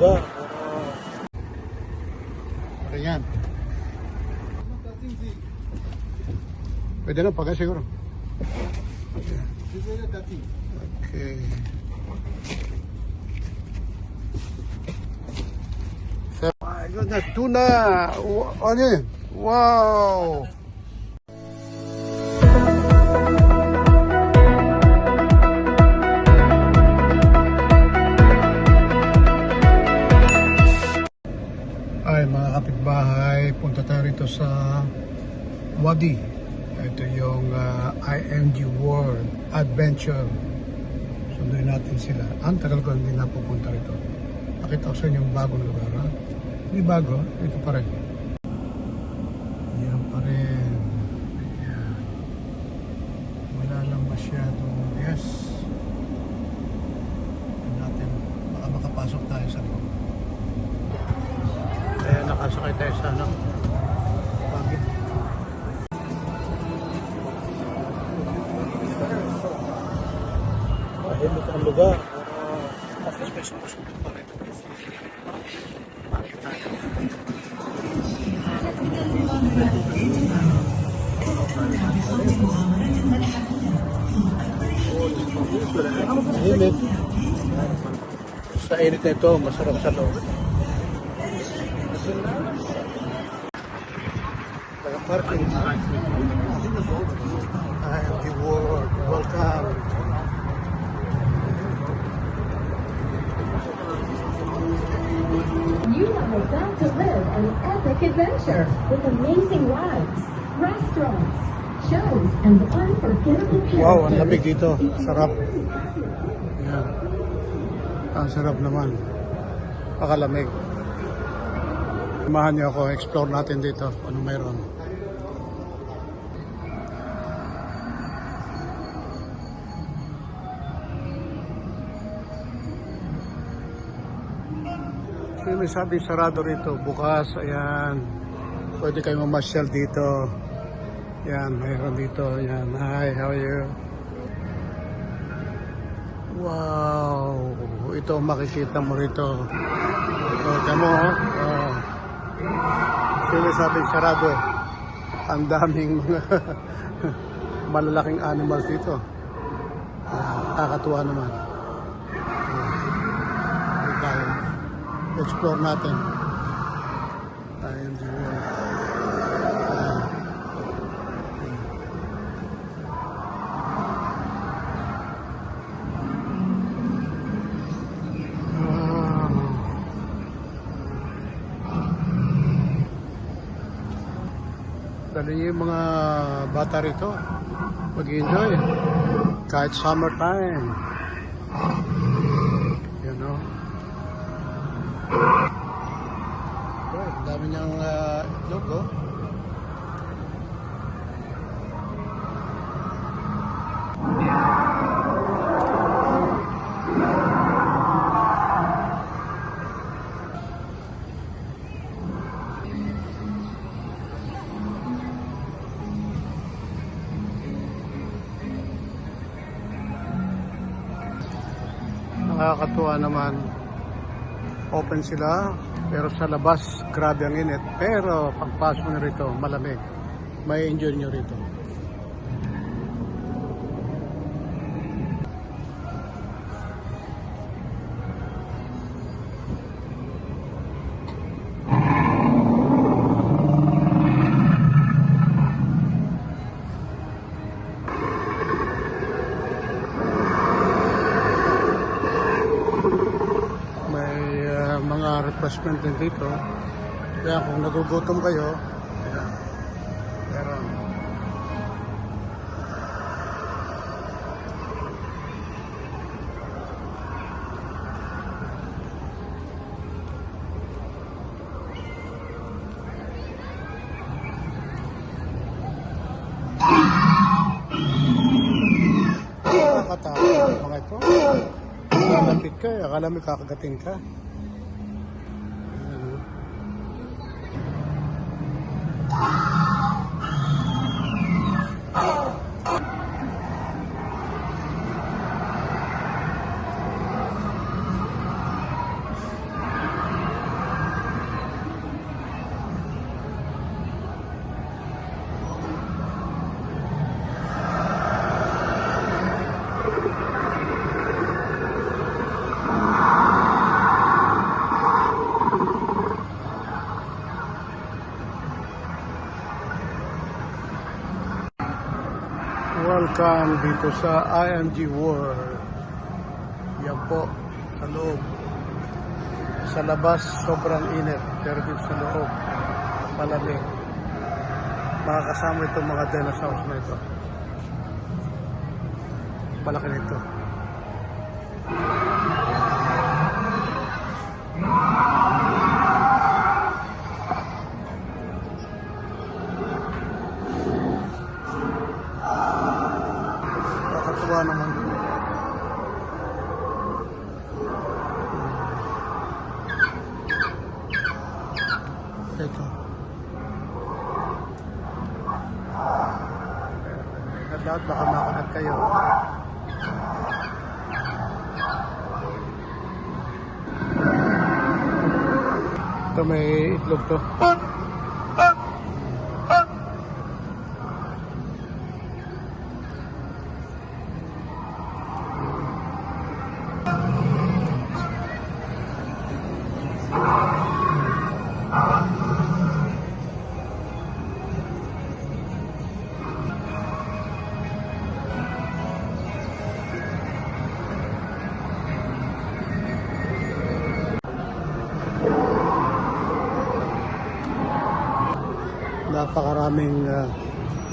lugar. Ayan. Pwede na pagka siguro. Okay. So, my goodness, tuna! Ano yun? Wow! Ay, mga kapitbahay, punta tayo rito sa Wadi. Ito yung IMG World Adventure. Sunduin natin sila. Ang tagal ko hindi napupunta rito. Nakita ko sa inyo yung bagong lugar. Ha? Hindi bago, ito pa rin. Yan pa rin. Yan. Wala lang masyadong yes. Tignan natin, baka makapasok tayo sa loob. Kaya nakasakay tayo sa ano. Bakit? Mahimik ang lugar. Tapos may sumusunod pa rin. Bakit tayo? Mahimik. Sa init na ito, masarap sa loob. Parking. IMG World. Welcome. You are about to live an epic adventure with amazing rides, restaurants, shows, and unforgettable characters. Wow, ang lamig dito. Sarap. Yan. Ang sarap naman. Pakalamig. Samahan niyo ako. Explore natin dito. Ano mayroon. May sabi sarado rito bukas. Ayan, pwede kayo mamasyal dito. Ayan, mayroon dito. Ayan, hi, how are you? Wow, ito makikita mo rito. Tama mo, oh. May sabi sarado. Ang daming mga malalaking animals dito. Kakatuwa naman. Explore natin. IMG World. Dali yung mga bata rito. Mag-enjoy. Kahit summertime. You know. Ang dami niyang logo. Nakakatuwa naman. Open sila, pero sa labas grabe ang init. Pero pagpasok nyo rito, malamig. May enjoy nyo rito. Mga refreshment din dito. Kaya kung nagugutom kayo, meron. Nakakatakot mga ito. Lalapit ka, akala may kakagating ka. Welcome dito sa IMG World. Yan po, sa loob. Sa labas, sobrang init. Pero dito sa loob, malamig. Makakasama itong mga dinosaurs na ito. Palaki nito. Nakakatuwa naman. Ito. Lahat baka makagat kayo. Ito may itlog to. Napakaraming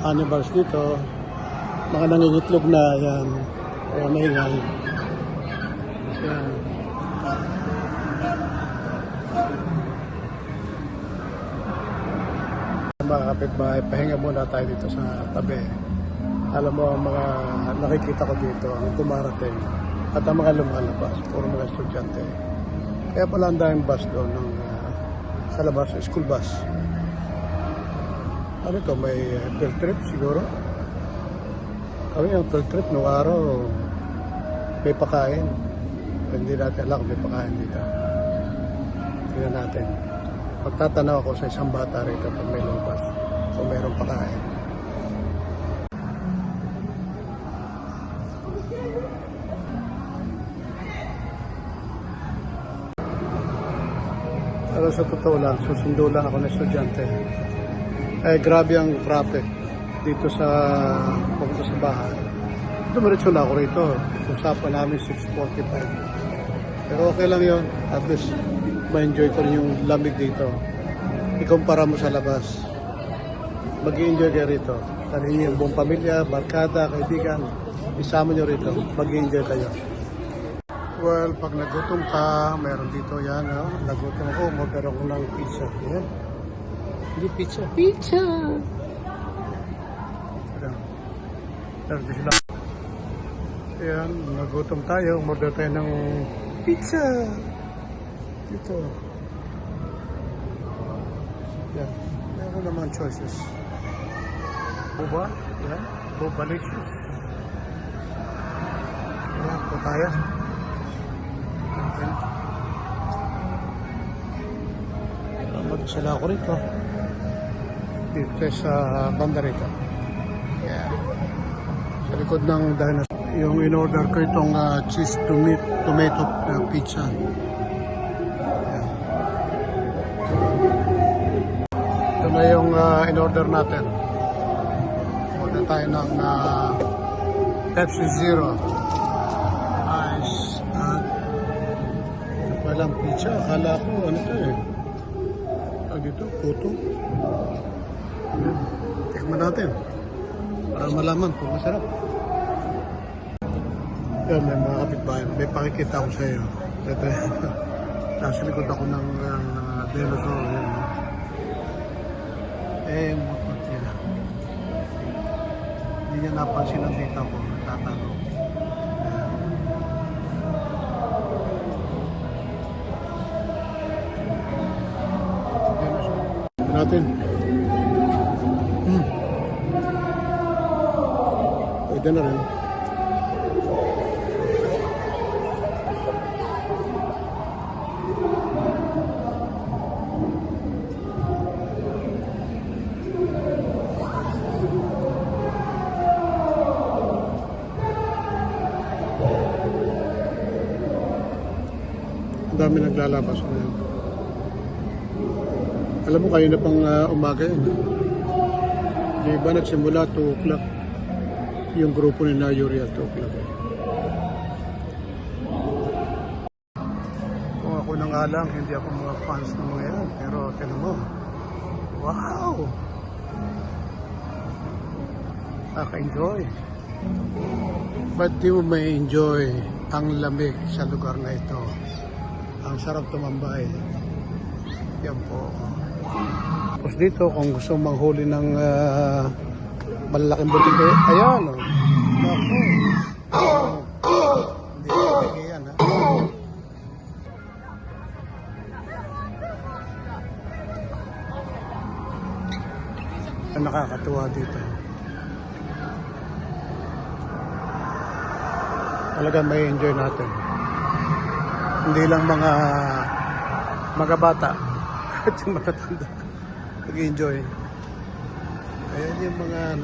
animals dito. Mga nangingitlog na yan. Kaya maingay. Yan. Mga kapitbahay, pahinga muna tayo dito sa tabi. Alam mo, ang mga nakikita ko dito, ang dumarating at ang mga lumalabas, puro mga estudyante. Kaya pala ang daming bus doon sa labas, school bus. Ano ito, may field trip siguro? Kami ang field trip nung araw, may pakain. Hindi natin alam kung may pakain dito. Tingnan natin. Magtatanaw ako sa isang bata rito pag may lumabas. Kung mayroong pakain. Pero sa totoo lang, susundo lang ako ng estudyante. Eh, grabe ang traffic dito sa pupunta sa bahay. Dumiretso na ako rito. Usapan namin 6:45. Pero okay lang yun. At least, ma-enjoy ko rin yung lamig dito. Ikumpara mo sa labas. Mag-i-enjoy kayo rito. Tanhin yung buong pamilya, barkada, kaibigan. Isama nyo rito. Mag-i-enjoy kayo. Well, pag nagutom ka, mayroon dito yan. Oh. Nagutom ako, mag-pero ko ng pizza. Yan. Hindi pizza. Pizza! Ayan, nagutom tayo. Umorder tayo ng pizza. Dito. Yan. Meron naman choices. Boba. Yan. Bobalicious. Yan. Papaya. Yan. Mag-sala ako rito. Dito sa banda rito. Yeah. Sa likod ng dinosaur. Yung in-order ko itong cheese tomato pizza. Yeah. Ito na yung in-order natin. Order tayo ng Pepsi Zero. Ice. Ito palang pizza. Akala ko ano ito eh. Dito, puto. Tikman natin para malaman kung masarap. Yan, may mga kapitbahay. May pakikita ako sa iyo. Ito, nasa likod ako ng dinosaur. Yan. Mukot yan. Hindi niya napansin ang dita ko. Natatanong. Natin. Pwede na rin. Ang dami naglalabas ngayon. Alam mo, kayo na pang umaga yun. Yung iba nagsimula 2 o'clock. yung grupo ni na Yuri at Tuklap. Kung ako na nga lang, hindi ako mga fans ng mga yan. Pero tinan mo, wow! Nakaka-enjoy. Ba't di mo may enjoy ang lamig sa lugar na ito? Ang sarap tumambay. Yan po. Tapos dito, kung gusto manghuli ng malalaking butike, ayan o. Naku. Hindi ko bigay yan, ha? Ang nakakatuwa dito. Talagang may enjoy natin. Hindi lang mga bata at yung matatanda nag-enjoy. Kaya yung mga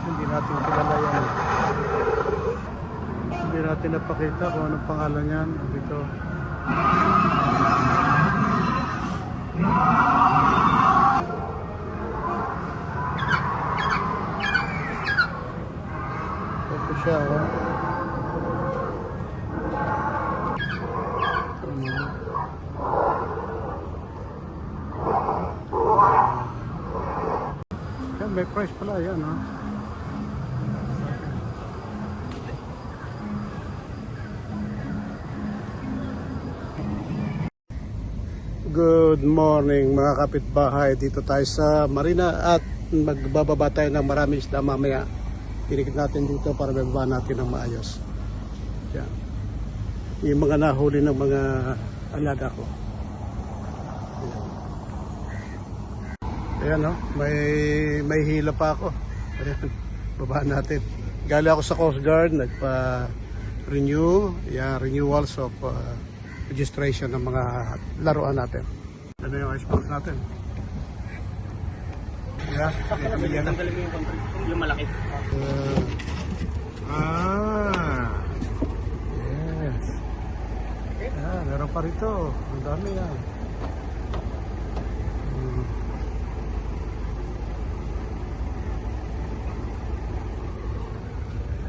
hindi natin kilala yan. Hindi natin napakita kung anong pangalan yan dito. Ito siya, oh. May price pala yan, ha? Good morning mga kapitbahay. Dito tayo sa marina at magbababa tayo ng maraming isda mamaya. Tinikit natin dito para bababa natin ng maayos. Yan. Yung mga nahuli ng mga alaga ko. Ayan, no? May hila pa ako. Ayan, babaan natin. Galing ako sa Coast Guard, nagpa-renew, renewals of registration ng mga laruan natin. Ano yung icebox natin? Yeah, yan. Yung malaki. Yes. Meron pa rito. Ang dami yan.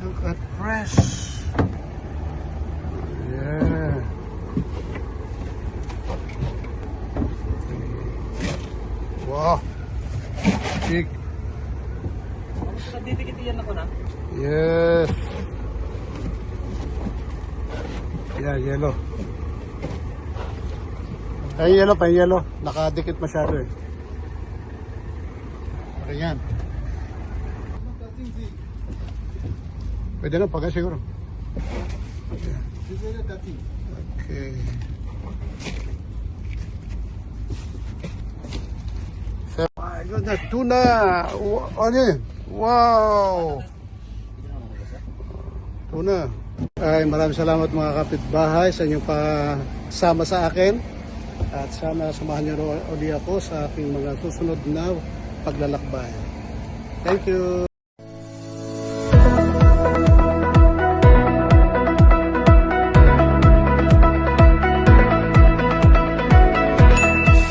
Look at fresh. Yeah. Wow. Big. Didikit yan ako na. Yes. Yeah, yellow. Ay, yellow pa, yellow. Nakadikit masyado eh. Okay yan. Pwede na, pagka siguro. Okay. So, my goodness, tuna! Ano yun? Wow! Tuna. Ay, maraming salamat mga kapitbahay sa inyong pasama sa akin. At sana samahan niyo ulit ako sa aking mga susunod na paglalakbay. Thank you!